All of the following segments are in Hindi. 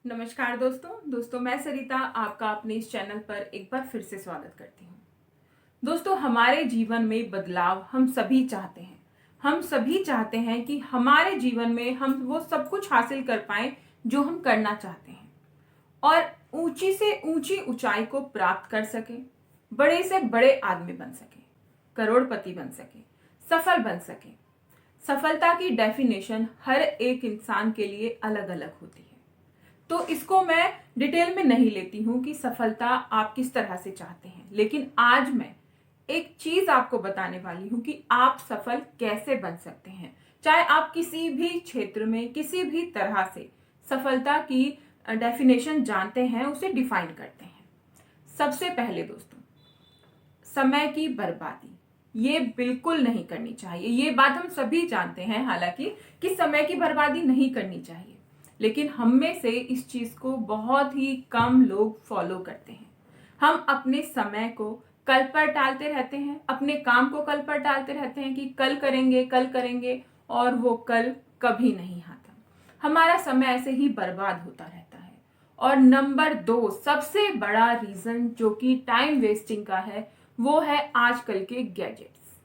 नमस्कार दोस्तों मैं सरिता आपका अपने इस चैनल पर एक बार फिर से स्वागत करती हूँ। दोस्तों हमारे जीवन में बदलाव हम सभी चाहते हैं। हम सभी चाहते हैं कि हमारे जीवन में हम वो सब कुछ हासिल कर पाएं जो हम करना चाहते हैं और ऊंची से ऊंची ऊंचाई को प्राप्त कर सकें, बड़े से बड़े आदमी बन सकें, करोड़पति बन सकें, सफल बन सकें। सफलता की डेफिनेशन हर एक इंसान के लिए अलग अलग होती है, तो इसको मैं डिटेल में नहीं लेती हूं कि सफलता आप किस तरह से चाहते हैं, लेकिन आज मैं एक चीज आपको बताने वाली हूं कि आप सफल कैसे बन सकते हैं। चाहे आप किसी भी क्षेत्र में किसी भी तरह से सफलता की डेफिनेशन जानते हैं, उसे डिफाइन करते हैं। सबसे पहले दोस्तों, समय की बर्बादी ये बिल्कुल नहीं करनी चाहिए। ये बात हम सभी जानते हैं हालांकि कि समय की बर्बादी नहीं करनी चाहिए, लेकिन हम में से इस चीज को बहुत ही कम लोग फॉलो करते हैं। हम अपने समय को कल पर टालते रहते हैं, अपने काम को कल पर टालते रहते हैं कि कल करेंगे, और वो कल कभी नहीं आता। हमारा समय ऐसे ही बर्बाद होता रहता है। और नंबर 2 सबसे बड़ा रीजन जो कि टाइम वेस्टिंग का है, वो है आजकल के गैजेट्स,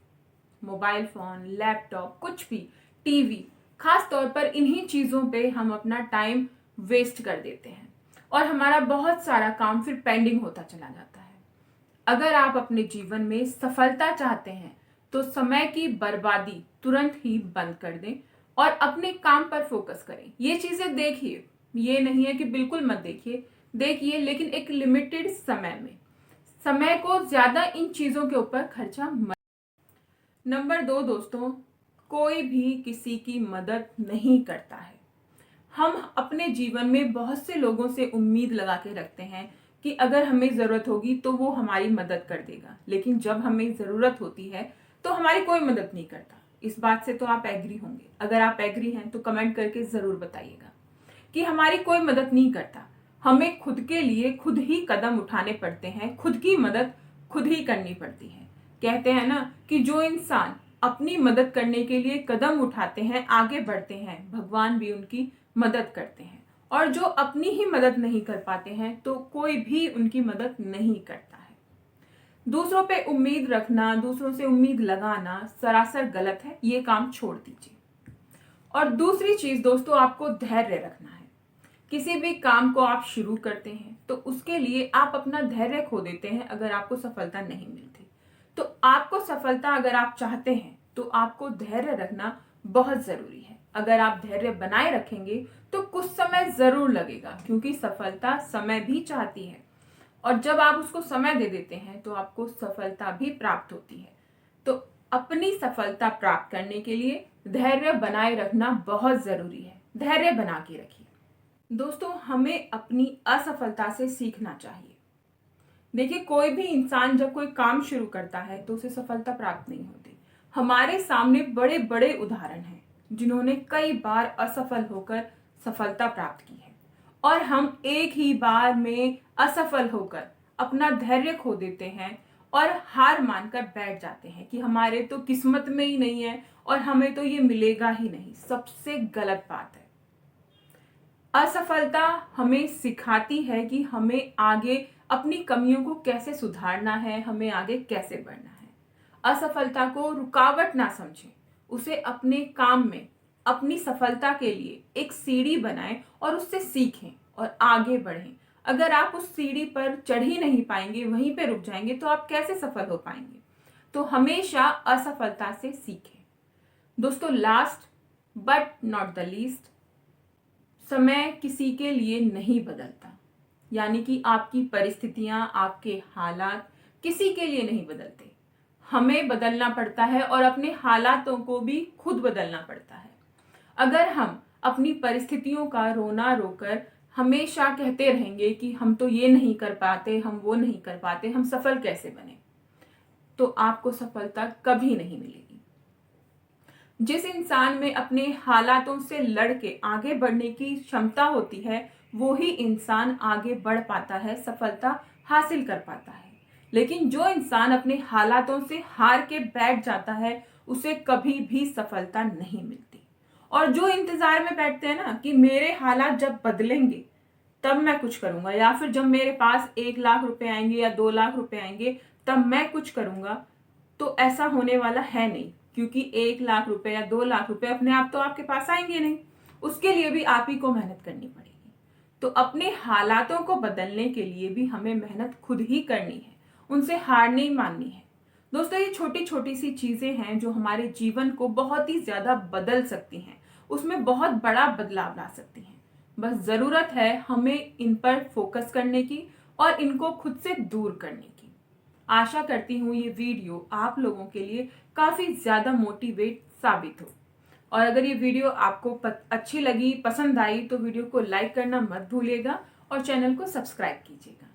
मोबाइल फोन, लैपटॉप, कुछ भी, टीवी। खास तौर पर इन्हीं चीजों पे हम अपना टाइम वेस्ट कर देते हैं और हमारा बहुत सारा काम फिर पेंडिंग होता चला जाता है। अगर आप अपने जीवन में सफलता चाहते हैं तो समय की बर्बादी तुरंत ही बंद कर दें और अपने काम पर फोकस करें। ये चीजें देखिए, ये नहीं है कि बिल्कुल मत देखिए, लेकिन एक लिमिटेड समय में। समय को ज्यादा इन चीजों के ऊपर खर्चा मत। नंबर 2 दोस्तों, कोई भी किसी की मदद नहीं करता है। हम अपने जीवन में बहुत से लोगों से उम्मीद लगा के रखते हैं कि अगर हमें जरूरत होगी तो वो हमारी मदद कर देगा, लेकिन जब हमें जरूरत होती है तो हमारी कोई मदद नहीं करता। इस बात से तो आप एग्री होंगे। अगर आप एग्री हैं तो कमेंट करके जरूर बताइएगा कि हमारी कोई मदद नहीं करता। हमें खुद के लिए खुद ही कदम उठाने पड़ते हैं, खुद की मदद खुद ही करनी पड़ती है। कहते हैं ना कि जो इंसान अपनी मदद करने के लिए कदम उठाते हैं, आगे बढ़ते हैं, भगवान भी उनकी मदद करते हैं। और जो अपनी ही मदद नहीं कर पाते हैं तो कोई भी उनकी मदद नहीं करता है। दूसरों पे उम्मीद रखना, दूसरों से उम्मीद लगाना सरासर गलत है। ये काम छोड़ दीजिए। और दूसरी चीज दोस्तों, आपको धैर्य रखना है। किसी भी काम को आप शुरू करते हैं तो उसके लिए आप अपना धैर्य खो देते हैं अगर आपको सफलता नहीं मिलती। तो आपको सफलता अगर आप चाहते हैं तो आपको धैर्य रखना बहुत जरूरी है। अगर आप धैर्य बनाए रखेंगे तो कुछ समय जरूर लगेगा, क्योंकि सफलता समय भी चाहती है। और जब आप उसको समय दे देते हैं तो आपको सफलता भी प्राप्त होती है। तो अपनी सफलता प्राप्त करने के लिए धैर्य बनाए रखना बहुत जरूरी है। धैर्य बना के रखिए। दोस्तों हमें अपनी असफलता से सीखना चाहिए। देखिए, कोई भी इंसान जब कोई काम शुरू करता है तो उसे सफलता प्राप्त नहीं होती। हमारे सामने बड़े बड़े उदाहरण हैं जिन्होंने कई बार असफल होकर सफलता प्राप्त की है, और हम एक ही बार में असफल होकर अपना धैर्य खो देते हैं और हार मानकर बैठ जाते हैं कि हमारे तो किस्मत में ही नहीं है और हमें तो ये मिलेगा ही नहीं। सबसे गलत बात है। असफलता हमें सिखाती है कि हमें आगे अपनी कमियों को कैसे सुधारना है, हमें आगे कैसे बढ़ना है। असफलता को रुकावट ना समझें, उसे अपने काम में अपनी सफलता के लिए एक सीढ़ी बनाएं और उससे सीखें और आगे बढ़ें। अगर आप उस सीढ़ी पर चढ़ ही नहीं पाएंगे, वहीं पे रुक जाएंगे, तो आप कैसे सफल हो पाएंगे। तो हमेशा असफलता से सीखें। दोस्तों last but not the least, समय किसी के लिए नहीं बदलता। यानी कि आपकी परिस्थितियां, आपके हालात किसी के लिए नहीं बदलते। हमें बदलना पड़ता है और अपने हालातों को भी खुद बदलना पड़ता है। अगर हम अपनी परिस्थितियों का रोना रोकर हमेशा कहते रहेंगे कि हम तो ये नहीं कर पाते, हम वो नहीं कर पाते, हम सफल कैसे बने, तो आपको सफलता कभी नहीं मिलेगी। जिस इंसान में अपने हालातों से लड़ के आगे बढ़ने की क्षमता होती है, वो ही इंसान आगे बढ़ पाता है, सफलता हासिल कर पाता है। लेकिन जो इंसान अपने हालातों से हार के बैठ जाता है, उसे कभी भी सफलता नहीं मिलती। और जो इंतजार में बैठते हैं ना कि मेरे हालात जब बदलेंगे तब मैं कुछ करूंगा, या फिर जब मेरे पास 1 लाख रुपए आएंगे या 2 लाख रुपए आएंगे तब मैं कुछ करूंगा, तो ऐसा होने वाला है नहीं। क्योंकि 1 लाख रुपए या 2 लाख रुपए अपने आप तो आपके पास आएंगे नहीं, उसके लिए भी आप ही को मेहनत करनी पड़ेगी। तो अपने हालातों को बदलने के लिए भी हमें मेहनत खुद ही करनी है, उनसे हार नहीं माननी है। दोस्तों, ये छोटी छोटी सी चीजें हैं जो हमारे जीवन को बहुत ही ज्यादा बदल सकती हैं, उसमें बहुत बड़ा बदलाव ला सकती हैं। बस जरूरत है हमें इन पर फोकस करने की और इनको खुद से दूर करने की। आशा करती हूँ ये वीडियो आप लोगों के लिए काफी ज्यादा मोटिवेट साबित हो। और अगर ये वीडियो आपको अच्छी लगी, पसंद आई, तो वीडियो को लाइक करना मत भूलिएगा और चैनल को सब्सक्राइब कीजिएगा।